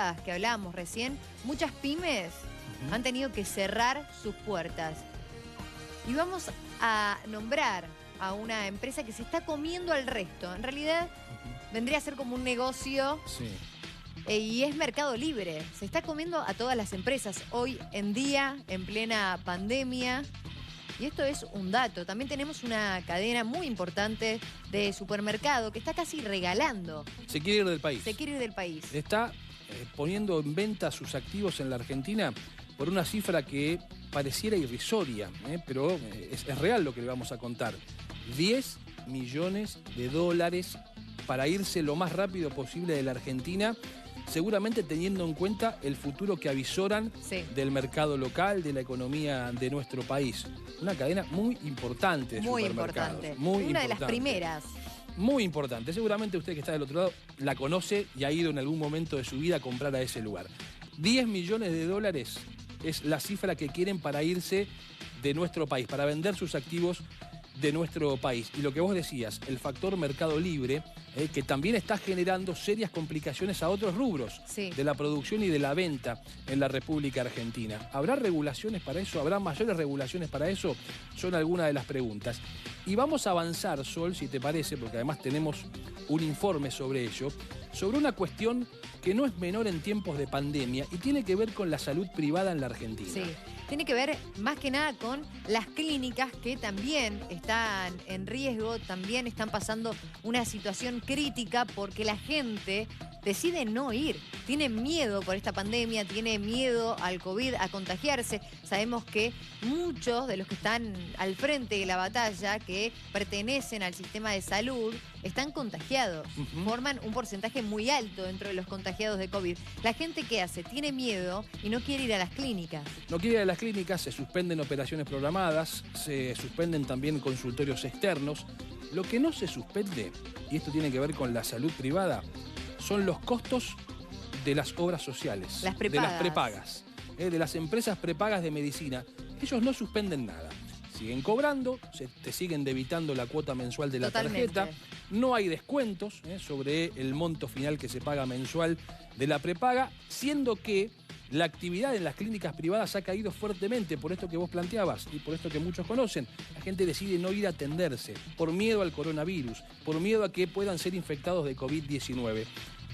temporadas que hablábamos recién, muchas pymes han tenido que cerrar sus puertas. Y vamos a nombrar a una empresa que se está comiendo al resto. En realidad vendría a ser como un negocio. Sí. Y es Mercado Libre. Se está comiendo a todas las empresas hoy en día, en plena pandemia. Y esto es un dato. También tenemos una cadena muy importante de supermercado que está casi regalando. Se quiere ir del país. Se quiere ir del país. Está poniendo en venta sus activos en la Argentina por una cifra que pareciera irrisoria, pero es real lo que le vamos a contar. 10 millones de dólares para irse lo más rápido posible de la Argentina, seguramente teniendo en cuenta el futuro que avisoran del mercado local, de la economía de nuestro país. Una cadena muy importante de supermercados. Una de las primeras. Muy importante. Seguramente usted que está del otro lado la conoce y ha ido en algún momento de su vida a comprar a ese lugar. 10 millones de dólares es la cifra que quieren para irse de nuestro país, para vender sus activos de nuestro país. Y lo que vos decías, el factor Mercado Libre, que también está generando serias complicaciones a otros rubros de la producción y de la venta en la República Argentina. ¿Habrá regulaciones para eso? ¿Habrá mayores regulaciones para eso? Son algunas de las preguntas. Y vamos a avanzar, Sol, si te parece, porque además tenemos un informe sobre ello, sobre una cuestión que no es menor en tiempos de pandemia y tiene que ver con la salud privada en la Argentina. Sí. Tiene que ver más que nada con las clínicas que también están en riesgo, también están pasando una situación crítica porque la gente decide no ir. Tiene miedo por esta pandemia, tiene miedo al COVID, a contagiarse. Sabemos que muchos de los que están al frente de la batalla, que pertenecen al sistema de salud, están contagiados. Forman un porcentaje muy alto dentro de los contagiados de COVID. La gente, ¿qué hace? Tiene miedo y no quiere ir a las clínicas. No quiere ir a las clínicas, se suspenden operaciones programadas, se suspenden también consultorios externos. Lo que no se suspende, y esto tiene que ver con la salud privada, son los costos de las obras sociales, las de las prepagas, de las empresas prepagas de medicina. Ellos no suspenden nada. Siguen cobrando, te siguen debitando la cuota mensual de la tarjeta, no hay descuentos sobre el monto final que se paga mensual de la prepaga, siendo que la actividad en las clínicas privadas ha caído fuertemente por esto que vos planteabas y por esto que muchos conocen. La gente decide no ir a atenderse por miedo al coronavirus, por miedo a que puedan ser infectados de COVID-19.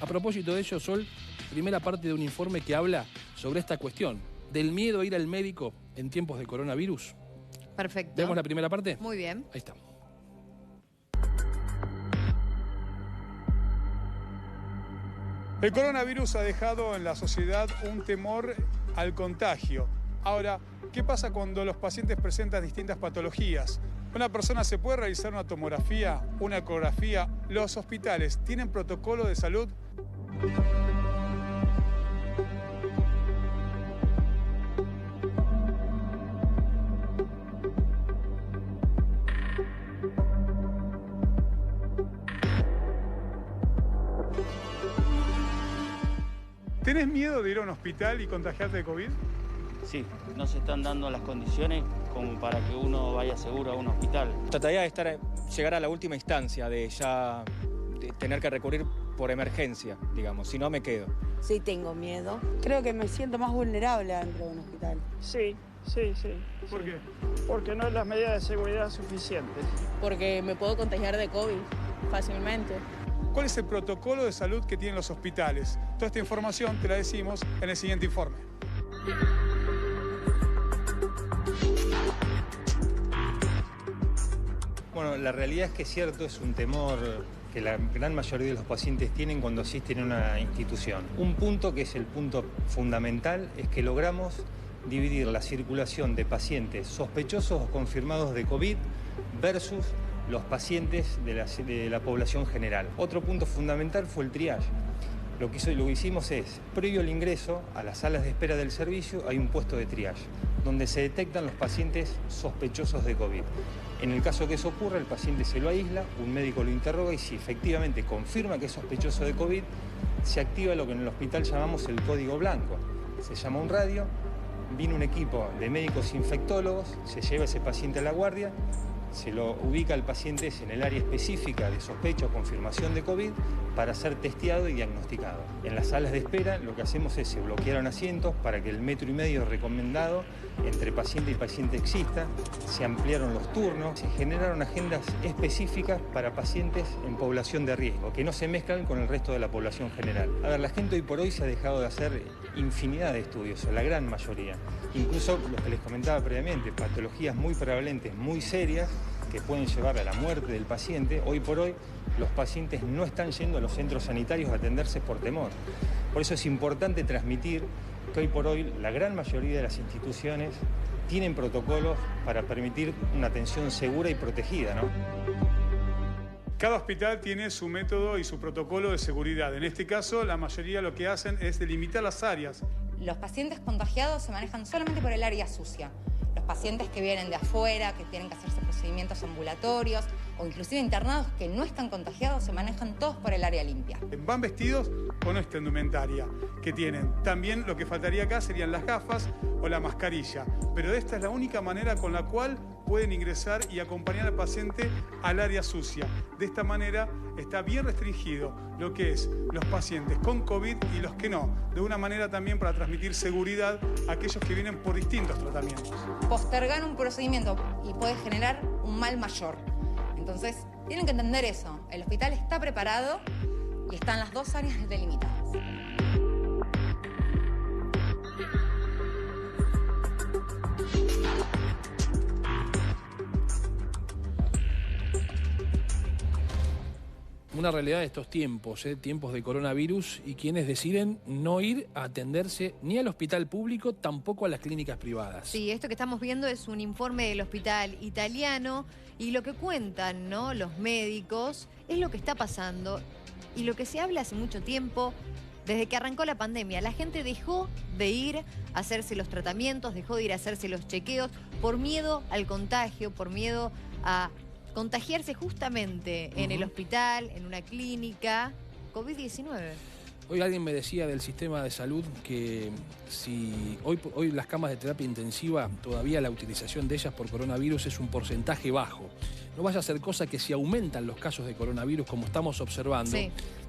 A propósito de ello, Sol, primera parte de un informe que habla sobre esta cuestión, del miedo a ir al médico en tiempos de coronavirus. Perfecto. ¿Vemos la primera parte? Muy bien. Ahí está. El coronavirus ha dejado en la sociedad un temor al contagio. Ahora, ¿qué pasa cuando los pacientes presentan distintas patologías? ¿Una persona se puede realizar una tomografía, una ecografía? ¿Los hospitales tienen protocolo de salud? ¿Tenés miedo de ir a un hospital y contagiarte de COVID? Sí, no se están dando las condiciones como para que uno vaya seguro a un hospital. Trataría de llegar a la última instancia de ya tener que recurrir por emergencia, digamos, si no me quedo. Sí, tengo miedo. Creo que me siento más vulnerable dentro de un hospital. Sí. ¿Por qué? Porque no hay las medidas de seguridad suficientes. Porque me puedo contagiar de COVID fácilmente. ¿Cuál es el protocolo de salud que tienen los hospitales? Toda esta información te la decimos en el siguiente informe. Bueno, la realidad es que es cierto, es un temor que la gran mayoría de los pacientes tienen cuando asisten a una institución. Un punto que es el punto fundamental es que logramos dividir la circulación de pacientes sospechosos o confirmados de COVID versus los pacientes de la población general. Otro punto fundamental fue el triage. Lo que hicimos es, previo al ingreso a las salas de espera del servicio, hay un puesto de triage, donde se detectan los pacientes sospechosos de COVID. En el caso que eso ocurra, el paciente se lo aísla, un médico lo interroga y si efectivamente confirma que es sospechoso de COVID, se activa lo que en el hospital llamamos el código blanco. Se llama un radio, viene un equipo de médicos infectólogos, se lleva ese paciente a la guardia, se lo ubica al paciente en el área específica de sospecha o confirmación de COVID para ser testeado y diagnosticado. En las salas de espera lo que hacemos es se bloquearon asientos para que el 1,5 metros recomendado entre paciente y paciente exista, se ampliaron los turnos, se generaron agendas específicas para pacientes en población de riesgo, que no se mezclan con el resto de la población general. A ver, la gente hoy por hoy se ha dejado de hacer infinidad de estudios, o la gran mayoría. Incluso los que les comentaba previamente, patologías muy prevalentes, muy serias, que pueden llevar a la muerte del paciente. Hoy por hoy los pacientes no están yendo a los centros sanitarios a atenderse por temor. Por eso es importante transmitir que hoy por hoy la gran mayoría de las instituciones tienen protocolos para permitir una atención segura y protegida, ¿no? Cada hospital tiene su método y su protocolo de seguridad. En este caso, la mayoría lo que hacen es delimitar las áreas. Los pacientes contagiados se manejan solamente por el área sucia. Los pacientes que vienen de afuera, que tienen que hacerse procedimientos ambulatorios o inclusive internados que no están contagiados, se manejan todos por el área limpia. Van vestidos con esta indumentaria que tienen. También lo que faltaría acá serían las gafas o la mascarilla. Pero esta es la única manera con la cual pueden ingresar y acompañar al paciente al área sucia. De esta manera está bien restringido lo que es los pacientes con COVID y los que no. De una manera también para transmitir seguridad a aquellos que vienen por distintos tratamientos. Postergar un procedimiento y puede generar un mal mayor. Entonces, tienen que entender eso. El hospital está preparado y están las dos áreas delimitadas. Una realidad de estos tiempos, tiempos de coronavirus, y quienes deciden no ir a atenderse ni al hospital público, tampoco a las clínicas privadas. Sí, esto que estamos viendo es un informe del hospital italiano y lo que cuentan, ¿no?, los médicos es lo que está pasando y lo que se habla hace mucho tiempo. Desde que arrancó la pandemia, la gente dejó de ir a hacerse los tratamientos, dejó de ir a hacerse los chequeos por miedo al contagio, por miedo a contagiarse justamente en el hospital, en una clínica, COVID-19. Hoy alguien me decía del sistema de salud que si hoy las camas de terapia intensiva, todavía la utilización de ellas por coronavirus es un porcentaje bajo. No vaya a ser cosa que si aumentan los casos de coronavirus, como estamos observando,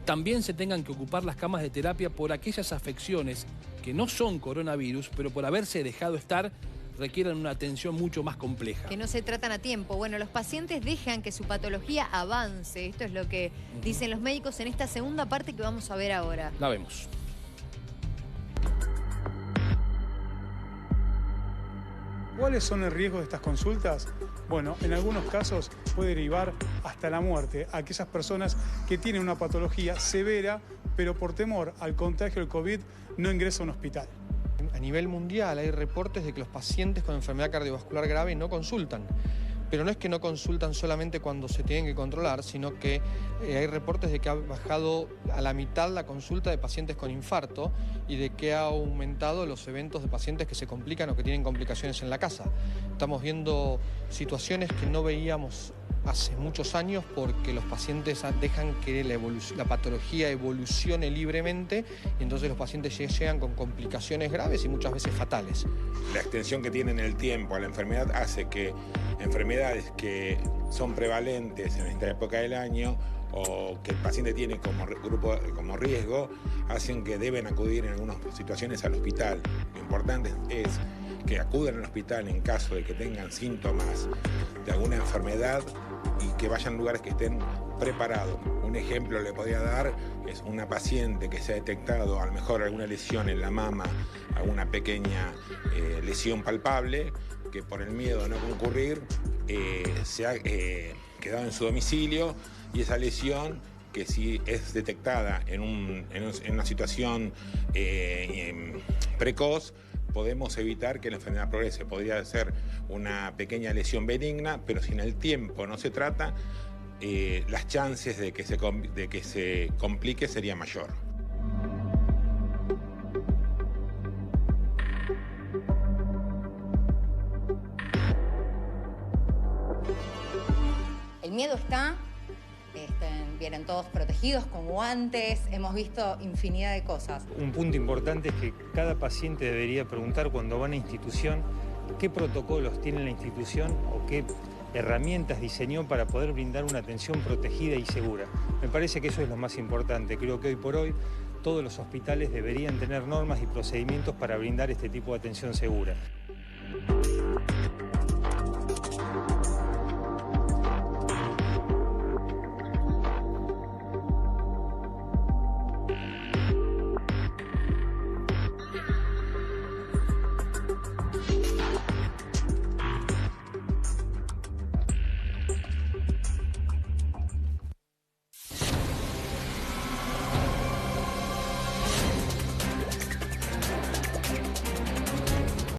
también se tengan que ocupar las camas de terapia por aquellas afecciones que no son coronavirus, pero por haberse dejado estar, requieren una atención mucho más compleja. Que no se tratan a tiempo. Bueno, los pacientes dejan que su patología avance. Esto es lo que dicen los médicos en esta segunda parte que vamos a ver ahora. La vemos. ¿Cuáles son el riesgo de estas consultas? Bueno, en algunos casos puede derivar hasta la muerte a aquellas personas que tienen una patología severa, pero por temor al contagio del COVID no ingresa a un hospital. A nivel mundial hay reportes de que los pacientes con enfermedad cardiovascular grave no consultan. Pero no es que no consultan solamente cuando se tienen que controlar, sino que hay reportes de que ha bajado a la mitad la consulta de pacientes con infarto y de que ha aumentado los eventos de pacientes que se complican o que tienen complicaciones en la casa. Estamos viendo situaciones que no veíamos hace muchos años porque los pacientes dejan que la patología evolucione libremente y entonces los pacientes llegan con complicaciones graves y muchas veces fatales. La extensión que tiene en el tiempo a la enfermedad hace que enfermedades que son prevalentes en esta época del año o que el paciente tiene como riesgo, hacen que deben acudir en algunas situaciones al hospital. Lo importante es que acudan al hospital en caso de que tengan síntomas de alguna enfermedad y que vayan a lugares que estén preparados. Un ejemplo le podría dar es una paciente que se ha detectado a lo mejor alguna lesión en la mama, alguna pequeña lesión palpable, que por el miedo a no concurrir se ha quedado en su domicilio, y esa lesión, que si es detectada en una situación precoz, podemos evitar que la enfermedad progrese. Podría ser una pequeña lesión benigna, pero si en el tiempo no se trata, las chances de que se complique sería mayor. El miedo está, vienen todos protegidos con guantes, hemos visto infinidad de cosas. Un punto importante es que cada paciente debería preguntar cuando va a una institución qué protocolos tiene la institución o qué herramientas diseñó para poder brindar una atención protegida y segura. Me parece que eso es lo más importante. Creo que hoy por hoy todos los hospitales deberían tener normas y procedimientos para brindar este tipo de atención segura.